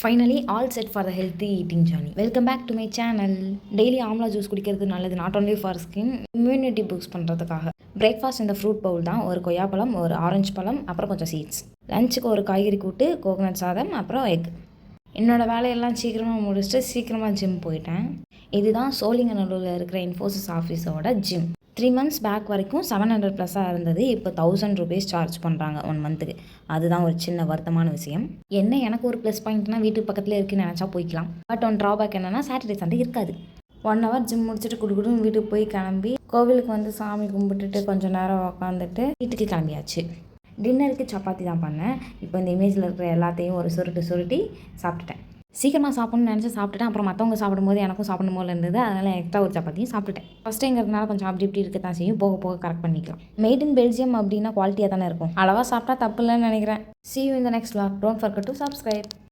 Finally all set for the healthy eating journey. Welcome back to my channel. Daily amla juice குடிக்கிறது நல்லது, not only for skin, immunity boost பண்ணுறதுக்காக. Breakfast இந்த fruit bowl தான். ஒரு கொய்யாப்பழம், ஒரு ஆரஞ்சு பழம், அப்புறம் கொஞ்சம் சீட்ஸ். லஞ்சுக்கு ஒரு காய்கறி கூட்டு, கோகனட் சாதம், அப்புறம் எக். என்னோடய வேலையெல்லாம் சீக்கிரமாக முடிச்சுட்டு சீக்கிரமாக ஜிம் போயிட்டேன். இதுதான் சோழிங்கநல்லூரில் இருக்கிற இன்ஃபோசிஸ் ஆஃபீஸோட ஜிம். 3 months பேக் வரைக்கும் 700+ இருந்தது. இப்போ 1000 rupees சார்ஜ் பண்ணுறாங்க 1 monthக்கு. அதுதான் ஒரு சின்ன வருத்தமான விஷயம். எனக்கு ஒரு ப்ளஸ் பாயிண்ட்னா வீட்டுக்கு பக்கத்தில் இருக்குன்னு நினச்சா போய்க்கலாம். பட் ஒன் ட்ராபேக் என்னென்னா சாட்டர்டே சண்டே இருக்காது. 1 hour ஜிம் முடிச்சுட்டு குடுக்குடுன்னு வீட்டுக்கு போய் கிளம்பி கோவிலுக்கு வந்து சாமி கும்பிட்டுட்டு கொஞ்சம் நேரம் உக்காந்துட்டு வீட்டுக்கு கிளம்பியாச்சு. டின்னருக்கு சப்பாத்தி தான் பண்ணேன். இப்போ இந்த இமேஜில் இருக்கிற எல்லாத்தையும் ஒரு சுருட்டி சாப்பிட்டுட்டேன். சீக்கிரமாக சாப்பிட்ணுன்னு நினச்சி சாப்பிட்டுட்டேன். அப்புறம் மற்றவங்க சாப்பிடும்போது எனக்கும் சாப்பிடும் போல இருந்தது. அதனால் எக்ஸ்ட்ரா ஒரு சப்பாத்தியும் சாப்பிட்டுட்டேன். ஃபஸ்ட்டுங்கிறதுனால கொஞ்சம் அப்படி இப்படி இருக்க தான் செய்யும். போக போக கரெக்ட் பண்ணிக்கலாம். மேட் இன் பெல்ஜியம் அப்படின்னா குவாலிட்டியாக தானே இருக்கும். அளவாக சாப்பிட்டா தப்பு இல்லைன்னு நினைக்கிறேன். See you in the next vlog. Don't forget to subscribe.